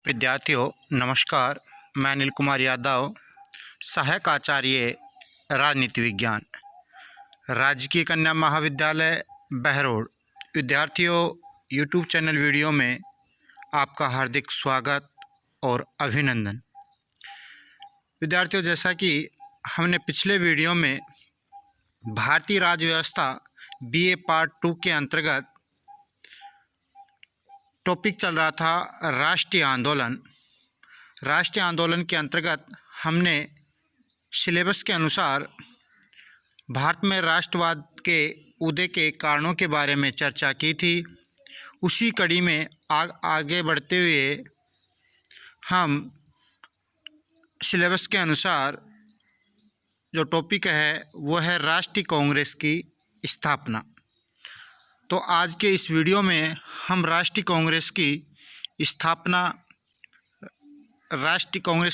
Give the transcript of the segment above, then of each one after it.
विद्यार्थियों नमस्कार। मैं अनिल कुमार यादव, सहायक आचार्य राजनीति विज्ञान, राजकीय कन्या महाविद्यालय बहरोड। विद्यार्थियों, यूट्यूब चैनल वीडियो में आपका हार्दिक स्वागत और अभिनंदन। विद्यार्थियों, जैसा कि हमने पिछले वीडियो में भारतीय राज्य व्यवस्था बीए पार्ट 2 के अंतर्गत टॉपिक चल रहा था राष्ट्रीय आंदोलन। राष्ट्रीय आंदोलन के अंतर्गत हमने सिलेबस के अनुसार भारत में राष्ट्रवाद के उदय के कारणों के बारे में चर्चा की थी। उसी कड़ी में आगे बढ़ते हुए हम सिलेबस के अनुसार जो टॉपिक है वो है राष्ट्रीय कांग्रेस की स्थापना। तो आज के इस वीडियो में हम राष्ट्रीय कांग्रेस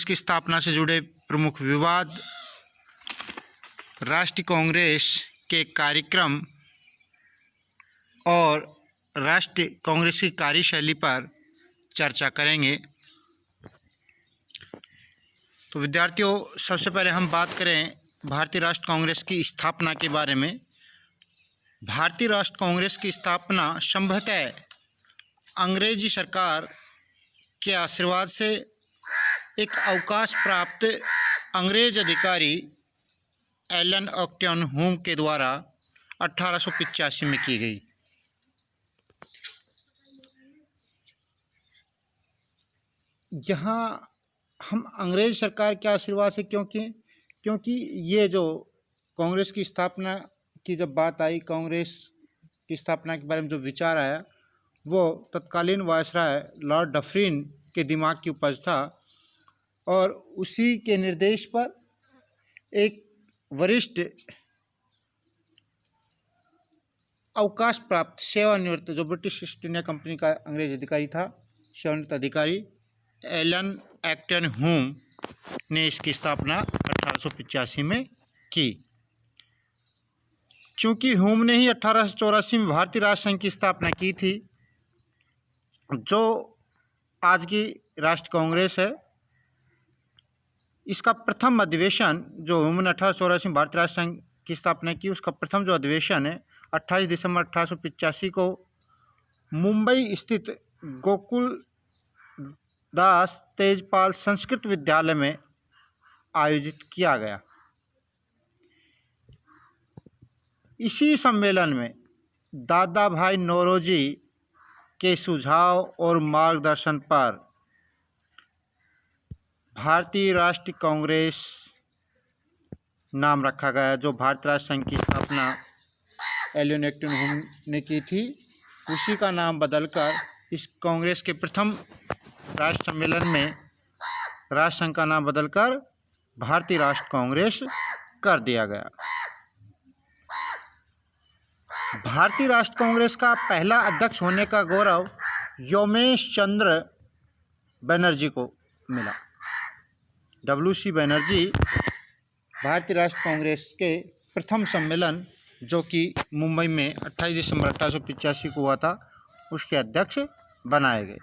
की स्थापना से जुड़े प्रमुख विवाद, राष्ट्रीय कांग्रेस के कार्यक्रम और राष्ट्रीय कांग्रेस की कार्यशैली पर चर्चा करेंगे। तो विद्यार्थियों, सबसे पहले हम बात करें भारतीय राष्ट्र कांग्रेस की स्थापना के बारे में। भारतीय राष्ट्र कांग्रेस की स्थापना संभवतः अंग्रेजी सरकार के आशीर्वाद से एक अवकाश प्राप्त अंग्रेज अधिकारी एलन ऑक्टेन हुम के द्वारा 1885 में की गई। यहाँ हम अंग्रेज सरकार के आशीर्वाद से क्योंकि ये जो कांग्रेस की स्थापना की जब बात आई, कांग्रेस की स्थापना के बारे में जो विचार आया वो तत्कालीन वायसराय लॉर्ड डफरिन के दिमाग की उपज था और उसी के निर्देश पर एक वरिष्ठ अवकाश प्राप्त सेवानिवृत्त जो ब्रिटिश ईस्ट इंडिया कंपनी का अंग्रेज अधिकारी था, सेवानिवृत्त अधिकारी एलन ऑक्टेन हुम ने इसकी स्थापना 1885 में की। चूँकि हुम ने ही 1884 में भारतीय राष्ट्र संघ की स्थापना की थी, जो आज की राष्ट्र कांग्रेस है, इसका प्रथम अधिवेशन जो हुम ने 1884 में भारतीय राष्ट्र संघ की स्थापना की, उसका प्रथम जो अधिवेशन है 28 दिसंबर 1885 को मुंबई स्थित गोकुल दास तेजपाल संस्कृत विद्यालय में आयोजित किया गया। इसी सम्मेलन में दादा भाई नौरोजी के सुझाव और मार्गदर्शन पर भारतीय राष्ट्रीय कांग्रेस नाम रखा गया। जो भारतीय राष्ट्र संघ की स्थापना एलन ऑक्टेन हुम ने की थी, उसी का नाम बदलकर इस कांग्रेस के प्रथम राष्ट्र सम्मेलन में राष्ट्र संघ का नाम बदलकर भारतीय राष्ट्र कांग्रेस कर दिया गया। भारतीय राष्ट्र कांग्रेस का पहला अध्यक्ष होने का गौरव योमेश चंद्र बनर्जी को मिला। WC बनर्जी भारतीय राष्ट्र कांग्रेस के प्रथम सम्मेलन जो कि मुंबई में 28 दिसंबर 1885 को हुआ था, उसके अध्यक्ष बनाए गए।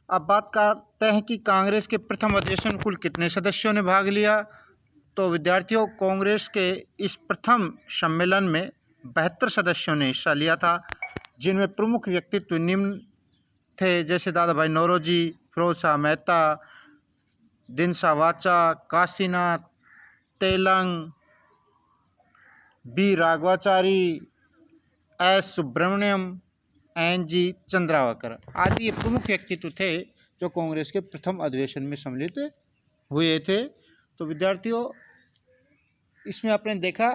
अब बात करते हैं कि कांग्रेस के प्रथम अधिवेशन कुल कितने सदस्यों ने भाग लिया। तो विद्यार्थियों, कांग्रेस के इस प्रथम सम्मेलन में 72 सदस्यों ने हिस्सा लिया था, जिनमें प्रमुख व्यक्तित्व निम्न थे, जैसे दादा भाई Naoroji, Firoz Shah Mehta, Dinshaw Wacha, Kashinath Telang, B Raghavachari, S Subramaniam, NG Chandavarkar आदि ये प्रमुख व्यक्तित्व थे जो कांग्रेस के प्रथम अधिवेशन में सम्मिलित हुए थे। तो विद्यार्थियों, इसमें आपने देखा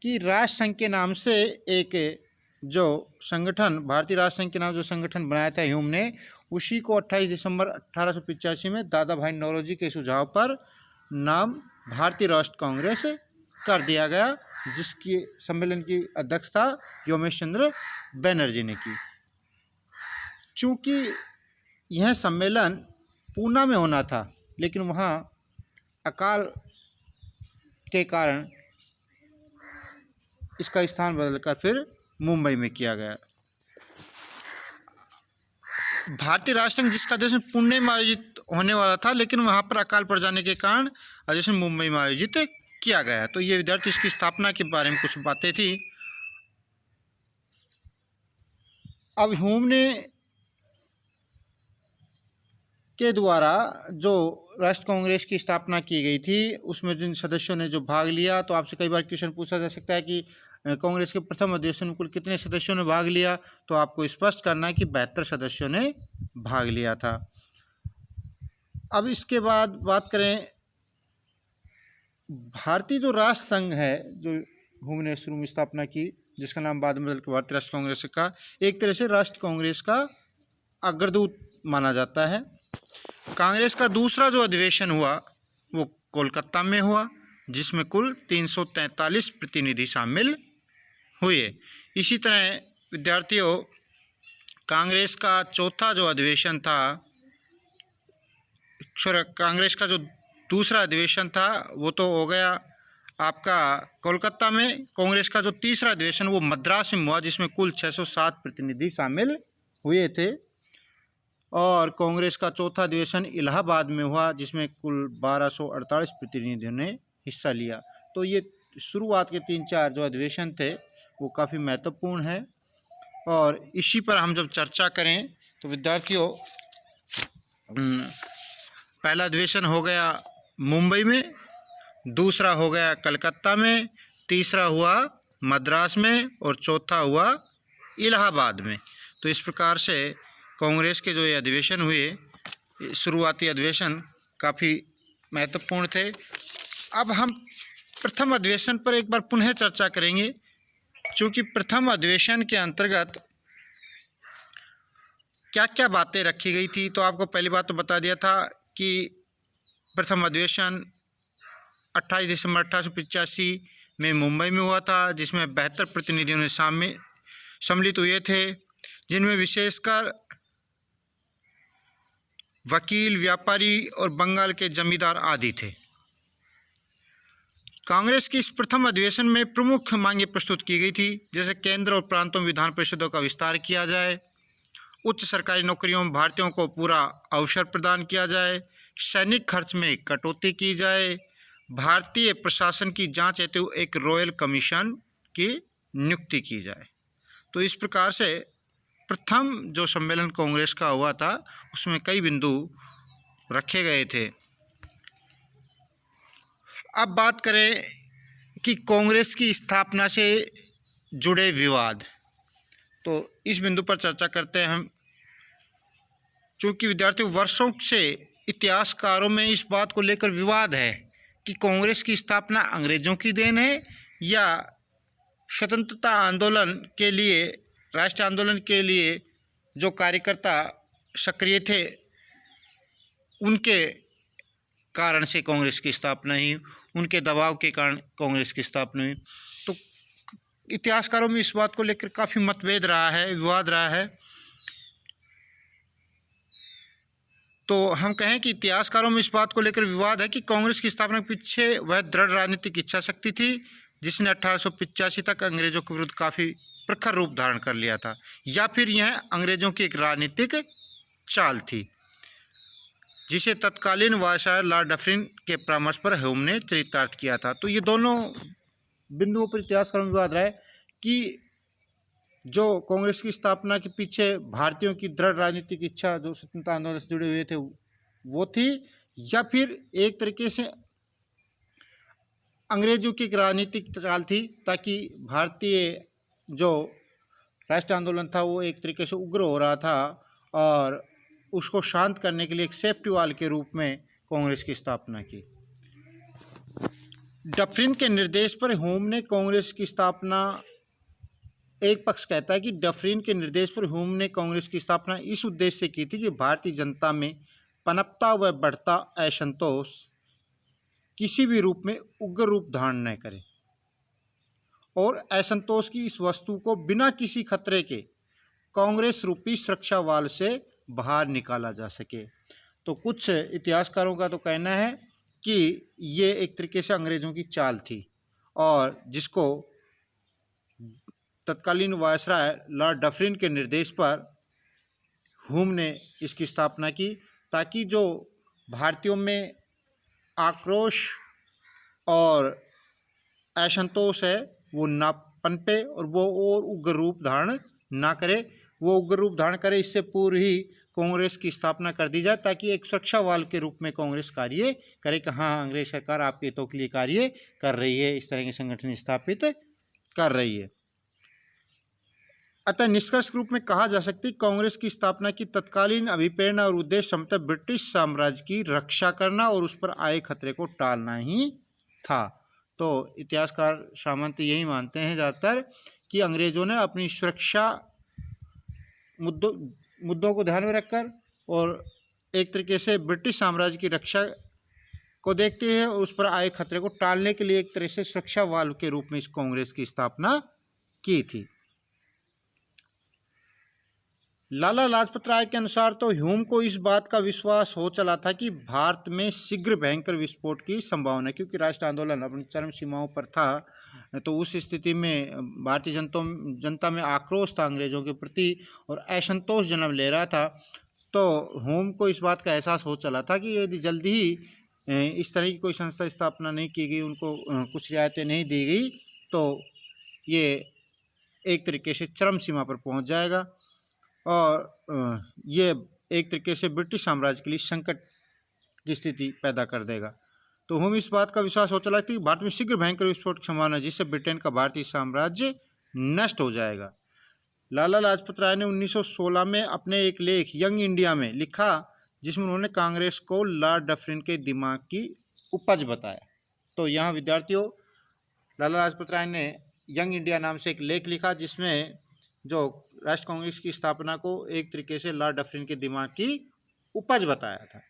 कि राष्ट्र संघ के नाम से एक जो संगठन, भारतीय राष्ट्र संघ के नाम जो संगठन बनाया था ह्यूम ने, उसी को 28 दिसंबर 1885 में दादा भाई नौरोजी के सुझाव पर नाम भारतीय राष्ट्र कांग्रेस कर दिया गया, जिसकी सम्मेलन की अध्यक्षता योमेश चंद्र बनर्जी ने की। चूँकि यह सम्मेलन पूना में होना था, लेकिन वहाँ अकाल के कारण इसका स्थान बदलकर फिर मुंबई में किया गया। भारतीय राष्ट्रसंघ जिसका अधिवेशन पुणे में आयोजित होने वाला था, लेकिन वहाँ पर अकाल पड़ जाने के कारण अधिवेशन मुंबई में आयोजित किया गया। तो ये विद्यार्थी इसकी स्थापना के बारे में कुछ बातें थी। अब ह्यूम ने के द्वारा जो राष्ट्र कांग्रेस की स्थापना की गई थी, उसमें जिन सदस्यों ने जो भाग लिया, तो आपसे कई बार क्वेश्चन पूछा जा सकता है कि कांग्रेस के प्रथम अधिवेशन में कुल कितने सदस्यों ने भाग लिया। तो आपको स्पष्ट करना है कि 72 सदस्यों ने भाग लिया था। अब इसके बाद बात करें भारतीय जो राष्ट्र संघ है, जो ह्यूम ने शुरू में स्थापना की, जिसका नाम बाद में बदल के भारतीय राष्ट्र कांग्रेस का, एक तरह से राष्ट्र कांग्रेस का अग्रदूत माना जाता है। कांग्रेस का दूसरा जो अधिवेशन हुआ वो कोलकाता में हुआ, जिसमें कुल 343 प्रतिनिधि शामिल हुए। इसी तरह विद्यार्थियों, कांग्रेस का चौथा जो अधिवेशन था, कांग्रेस का जो दूसरा अधिवेशन था वो तो हो गया आपका कोलकाता में। कांग्रेस का जो तीसरा अधिवेशन वो मद्रास में हुआ, जिसमें कुल 607 प्रतिनिधि शामिल हुए थे। और कांग्रेस का चौथा अधिवेशन इलाहाबाद में हुआ, जिसमें कुल 1248 प्रतिनिधियों ने हिस्सा लिया। तो ये शुरुआत के 3-4 जो अधिवेशन थे वो काफ़ी महत्वपूर्ण है। और इसी पर हम जब चर्चा करें तो विद्यार्थियों, पहला अधिवेशन हो गया मुंबई में, दूसरा हो गया कलकत्ता में, तीसरा हुआ मद्रास में और चौथा हुआ इलाहाबाद में। तो इस प्रकार से कांग्रेस के जो ये अधिवेशन हुए, शुरुआती अधिवेशन काफ़ी महत्वपूर्ण थे। अब हम प्रथम अधिवेशन पर एक बार पुनः चर्चा करेंगे, क्योंकि प्रथम अधिवेशन के अंतर्गत क्या क्या बातें रखी गई थी। तो आपको पहली बात तो बता दिया था कि प्रथम अधिवेशन 28 दिसंबर 1885 में मुंबई में हुआ था, जिसमें 72 प्रतिनिधियों ने सम्मिलित हुए थे, जिनमें विशेषकर वकील, व्यापारी और बंगाल के जमींदार आदि थे। कांग्रेस की इस प्रथम अधिवेशन में प्रमुख मांगें प्रस्तुत की गई थी, जैसे केंद्र और प्रांतों में विधान परिषदों का विस्तार किया जाए, उच्च सरकारी नौकरियों में भारतीयों को पूरा अवसर प्रदान किया जाए, सैनिक खर्च में कटौती की जाए, भारतीय प्रशासन की जांच हेतु एक रॉयल कमीशन की नियुक्ति की जाए। तो इस प्रकार से प्रथम जो सम्मेलन कांग्रेस का हुआ था उसमें कई बिंदु रखे गए थे। अब बात करें कि कांग्रेस की स्थापना से जुड़े विवाद, तो इस बिंदु पर चर्चा करते हैं हम। चूँकि विद्यार्थियों, वर्षों से इतिहासकारों में इस बात को लेकर विवाद है कि कांग्रेस की स्थापना अंग्रेज़ों की देन है या स्वतंत्रता आंदोलन के लिए, राष्ट्रीय आंदोलन के लिए जो कार्यकर्ता सक्रिय थे उनके कारण से कांग्रेस की स्थापना हुई, उनके दबाव के कारण कांग्रेस की स्थापना हुई। तो इतिहासकारों में इस बात को लेकर काफ़ी मतभेद रहा है, विवाद रहा है। तो हम कहें कि इतिहासकारों में इस बात को लेकर विवाद है कि कांग्रेस की स्थापना के पीछे वह दृढ़ राजनीतिक इच्छा शक्ति थी, जिसने 1885 तक अंग्रेजों के विरुद्ध काफ़ी प्रखर रूप धारण कर लिया था, या फिर यह अंग्रेजों की एक राजनीतिक चाल थी, जिसे तत्कालीन वायसराय लॉर्ड डफरिन के परामर्श पर ह्यूम ने चरितार्थ किया था। तो ये दोनों बिंदुओं पर इतिहासकारों में विवाद रहा है कि जो कांग्रेस की स्थापना के पीछे भारतीयों की दृढ़ राजनीतिक इच्छा जो स्वतंत्रता आंदोलन से जुड़े हुए थे वो थी, या फिर एक तरीके से अंग्रेजों की एक राजनीतिक चाल थी, ताकि भारतीय जो राष्ट्रीय आंदोलन था वो एक तरीके से उग्र हो रहा था और उसको शांत करने के लिए एक सेफ्टी वॉल के रूप में कांग्रेस की स्थापना की। डफरिन के निर्देश पर ह्यूम ने कांग्रेस की स्थापना, एक पक्ष कहता है कि डफरिन के निर्देश पर ह्यूम ने कांग्रेस की स्थापना इस उद्देश्य से की थी कि भारतीय जनता में पनपता व बढ़ता असंतोष किसी भी रूप में उग्र रूप धारण न करे और असंतोष की इस वस्तु को बिना किसी खतरे के कांग्रेस रूपी सुरक्षा वाल से बाहर निकाला जा सके। तो कुछ इतिहासकारों का तो कहना है कि ये एक तरीके से अंग्रेज़ों की चाल थी और जिसको तत्कालीन वायसराय लॉर्ड डफरिन के निर्देश पर हुम ने इसकी स्थापना की, ताकि जो भारतीयों में आक्रोश और असंतोष है वो ना पनपे और वो और उग्र रूप धारण ना करे। वो उग्र रूप धारण करे इससे पूर्व ही कांग्रेस की स्थापना कर दी जाए, ताकि एक सुरक्षा वाल के रूप में कांग्रेस कार्य करे कि हाँ, अंग्रेज सरकार आपके हितों के लिए कार्य कर रही है, इस तरह के संगठन स्थापित कर रही है। अतः निष्कर्ष रूप में कहा जा सकता है कांग्रेस की स्थापना की तत्कालीन अभिप्रेरणा और उद्देश्य संभवतः ब्रिटिश साम्राज्य की रक्षा करना और उस पर आए खतरे को टालना ही था। तो इतिहासकार सामंत यही मानते हैं ज़्यादातर कि अंग्रेजों ने अपनी सुरक्षा मुद्दों को ध्यान में रखकर और एक तरीके से ब्रिटिश साम्राज्य की रक्षा को देखते हुए और उस पर आए खतरे को टालने के लिए एक तरह से सुरक्षा वाल के रूप में इस कांग्रेस की स्थापना की थी। लाला लाजपत राय के अनुसार तो ह्यूम को इस बात का विश्वास हो चला था कि भारत में शीघ्र भयंकर विस्फोट की संभावना है, क्योंकि राष्ट्र आंदोलन अपनी चरम सीमाओं पर था। तो उस स्थिति में भारतीय जनता में आक्रोश था अंग्रेजों के प्रति और असंतोष जन्म ले रहा था। तो ह्यूम को इस बात का एहसास हो चला था कि यदि जल्दी ही इस तरह की कोई संस्था स्थापना नहीं की गई, उनको कुछ रियायतें नहीं दी गई, तो ये एक तरीके से चरम सीमा पर पहुँच जाएगा और ये एक तरीके से ब्रिटिश साम्राज्य के लिए संकट की स्थिति पैदा कर देगा। तो हम इस बात का विश्वास हो चला कि भारत में शीघ्र भयंकर विस्फोट की संभावना है, जिससे ब्रिटेन का भारतीय साम्राज्य नष्ट हो जाएगा। लाला लाजपत राय ने 1916 में अपने एक लेख यंग इंडिया में लिखा, जिसमें उन्होंने कांग्रेस को लॉर्ड डफरिन के दिमाग की उपज बताया। तो यहाँ विद्यार्थियों, लाला लाजपत राय ने यंग इंडिया नाम से एक लेख लिखा, जिसमें जो राष्ट्र कांग्रेस की स्थापना को एक तरीके से लॉर्ड डफरिन के दिमाग की उपज बताया था।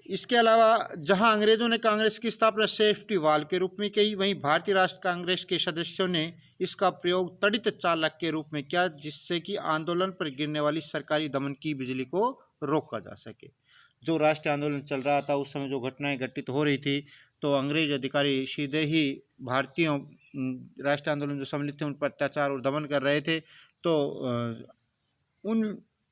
इसके अलावा जहां अंग्रेजों ने कांग्रेस की स्थापना सेफ्टी वाल के रूप में की, वहीं भारतीय राष्ट्र कांग्रेस के सदस्यों ने इसका प्रयोग तड़ित चालक के रूप में किया, जिससे कि आंदोलन पर गिरने वाली सरकारी दमन की बिजली को रोका जा सके। जो राष्ट्रीय आंदोलन चल रहा था उस समय जो घटनाएं घटित हो रही थी, तो अंग्रेज अधिकारी सीधे ही भारतीयों राष्ट्रीय आंदोलन जो सम्मिलित थे उन पर अत्याचार और दमन कर रहे थे। तो उन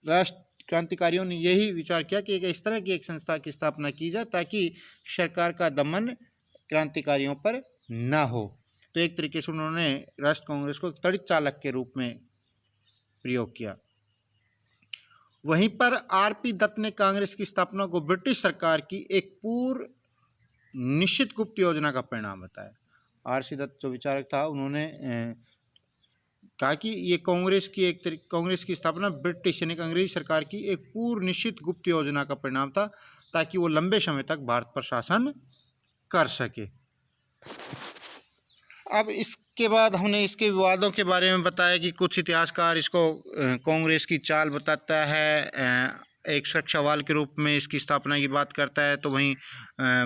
राष्ट्र क्रांतिकारियों ने यही विचार किया कि इस तरह की एक संस्था की स्थापना की जाए, ताकि सरकार का दमन क्रांतिकारियों पर ना हो। तो एक तरीके से उन्होंने राष्ट्र कांग्रेस को तड़ित चालक के रूप में प्रयोग किया। वहीं पर आरपी दत्त ने कांग्रेस की स्थापना को ब्रिटिश सरकार की एक पूर्व निश्चित गुप्त योजना का परिणाम बताया। आरसी दत्त जो विचारक था, उन्होंने कहा कि ये कांग्रेस की स्थापना ब्रिटिश यानी अंग्रेजी सरकार की एक पूर्व निश्चित गुप्त योजना का परिणाम था, ताकि वो लंबे समय तक भारत पर शासन कर सके। अब इसके बाद हमने इसके विवादों के बारे में बताया कि कुछ इतिहासकार इसको कांग्रेस की चाल बताता है, एक सुरक्षा वाल के रूप में इसकी स्थापना की बात करता है। तो वहीं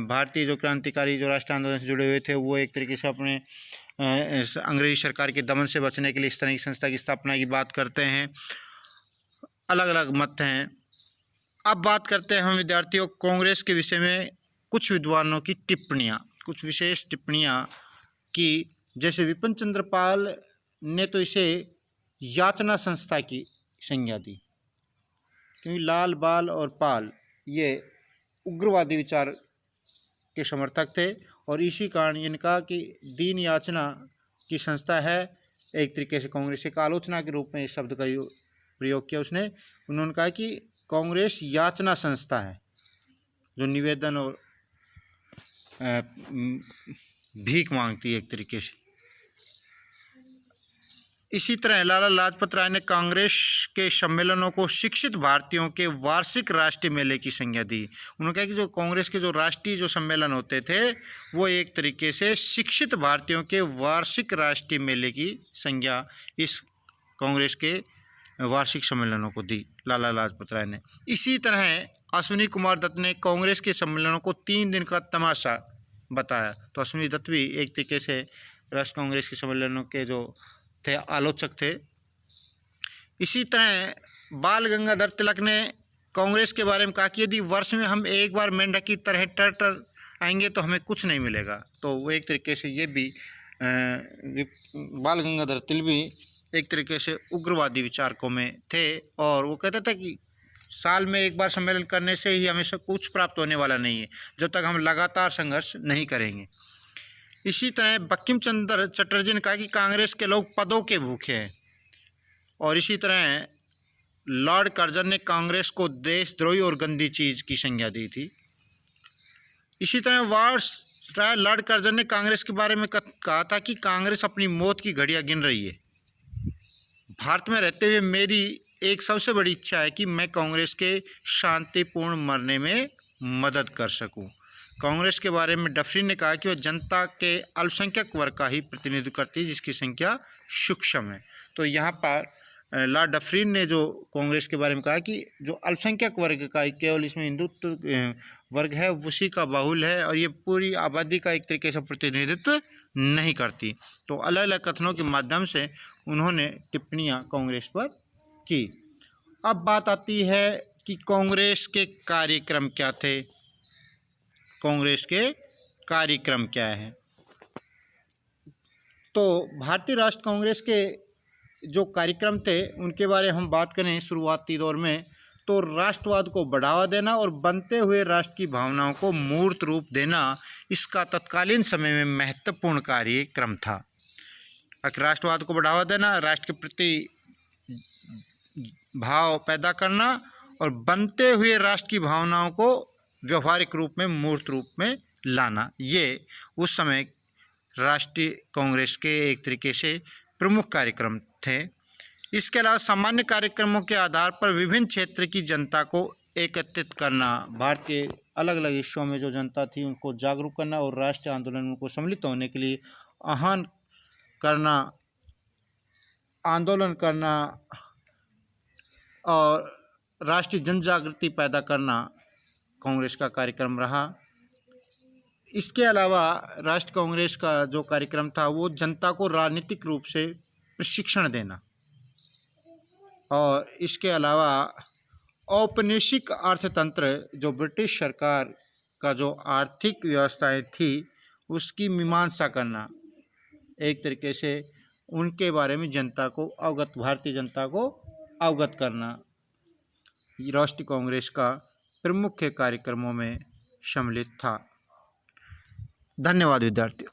भारतीय जो क्रांतिकारी जो राष्ट्र आंदोलन से जुड़े हुए थे, वो एक तरीके से अपने अंग्रेजी सरकार के दमन से बचने के लिए इस तरह की संस्था की स्थापना की बात करते हैं। अलग अलग मत हैं। अब बात करते हैं हम विद्यार्थियों कांग्रेस के विषय में कुछ विद्वानों की टिप्पणियाँ, कुछ विशेष टिप्पणियाँ की, जैसे विपिन चंद्र पाल ने तो इसे याचना संस्था की संज्ञा दी, क्योंकि लाल, बाल और पाल ये उग्रवादी विचार के समर्थक थे और इसी कारण इन्होंने कहा कि दीन याचना की संस्था है। एक तरीके से कांग्रेस एक आलोचना के रूप में इस शब्द का प्रयोग किया उसने। उन्होंने कहा कि कांग्रेस याचना संस्था है जो निवेदन और भीख मांगती है एक तरीके से। इसी तरह लाला लाजपत राय ने कांग्रेस के सम्मेलनों को शिक्षित भारतीयों के वार्षिक राष्ट्रीय मेले की संज्ञा दी। उन्होंने कहा कि जो कांग्रेस के जो राष्ट्रीय जो सम्मेलन होते थे वो एक तरीके से शिक्षित भारतीयों के वार्षिक राष्ट्रीय मेले की संज्ञा इस कांग्रेस के वार्षिक सम्मेलनों को दी लाला लाजपत राय ने। इसी तरह अश्विनी कुमार दत्त ने कांग्रेस के सम्मेलनों को 3 दिन का तमाशा बताया। तो अश्विनी दत्त भी एक तरीके से राष्ट्र कांग्रेस के सम्मेलनों के जो थे आलोचक थे। इसी तरह बाल गंगाधर तिलक ने कांग्रेस के बारे में कहा कि यदि वर्ष में हम एक बार मेंढक की तरह टर आएंगे तो हमें कुछ नहीं मिलेगा। तो वो एक तरीके से ये भी बाल गंगाधर तिलक भी एक तरीके से उग्रवादी विचारकों में थे और वो कहते थे कि साल में एक बार सम्मेलन करने से ही हमें सब कुछ प्राप्त होने वाला नहीं है जब तक हम लगातार संघर्ष नहीं करेंगे। इसी तरह बंकिम चंद्र चटर्जी ने कहा कि कांग्रेस के लोग पदों के भूखे हैं और इसी तरह लॉर्ड कर्जन ने कांग्रेस को देशद्रोही और गंदी चीज़ की संज्ञा दी थी। इसी तरह वायसराय लॉर्ड कर्जन ने कांग्रेस के बारे में कहा था कि कांग्रेस अपनी मौत की घड़ियां गिन रही है। भारत में रहते हुए मेरी एक सबसे बड़ी इच्छा है कि मैं कांग्रेस के शांतिपूर्ण मरने में मदद कर सकूं। कांग्रेस के बारे में डफरिन ने कहा कि वह जनता के अल्पसंख्यक वर्ग का ही प्रतिनिधित्व करती है जिसकी संख्या सूक्ष्म है। तो यहाँ पर लॉर्ड डफरिन ने जो कांग्रेस के बारे में कहा कि जो अल्पसंख्यक वर्ग का केवल इसमें हिंदुत्व वर्ग है उसी का बाहुल्य है और ये पूरी आबादी का एक तरीके से प्रतिनिधित्व नहीं करती। तो अलग अलग कथनों के माध्यम से उन्होंने टिप्पणियां कांग्रेस पर की। अब बात आती है कि कांग्रेस के कार्यक्रम क्या थे। कांग्रेस के कार्यक्रम क्या हैं? तो भारतीय राष्ट्र कांग्रेस के जो कार्यक्रम थे उनके बारे में हम बात करें शुरुआती दौर में तो राष्ट्रवाद को बढ़ावा देना और बनते हुए राष्ट्र की भावनाओं को मूर्त रूप देना इसका तत्कालीन समय में महत्वपूर्ण कार्यक्रम था। राष्ट्रवाद को बढ़ावा देना, राष्ट्र के प्रति भाव पैदा करना और बनते हुए राष्ट्र की भावनाओं को व्यवहारिक रूप में मूर्त रूप में लाना, ये उस समय राष्ट्रीय कांग्रेस के एक तरीके से प्रमुख कार्यक्रम थे। इसके अलावा सामान्य कार्यक्रमों के आधार पर विभिन्न क्षेत्र की जनता को एकत्रित करना, भारत के अलग अलग हिस्सों में जो जनता थी उनको जागरूक करना और राष्ट्रीय आंदोलन को सम्मिलित होने के लिए आह्वान करना, आंदोलन करना और राष्ट्रीय जनजागृति पैदा करना कांग्रेस का कार्यक्रम रहा। इसके अलावा राष्ट्र कांग्रेस का जो कार्यक्रम था वो जनता को राजनीतिक रूप से प्रशिक्षण देना और इसके अलावा औपनिवेशिक अर्थतंत्र जो ब्रिटिश सरकार का जो आर्थिक व्यवस्थाएं थी उसकी मीमांसा करना, एक तरीके से उनके बारे में जनता को अवगत, भारतीय जनता को अवगत करना राष्ट्रीय कांग्रेस का प्रमुख कार्यक्रमों में सम्मिलित था। धन्यवाद विद्यार्थियों।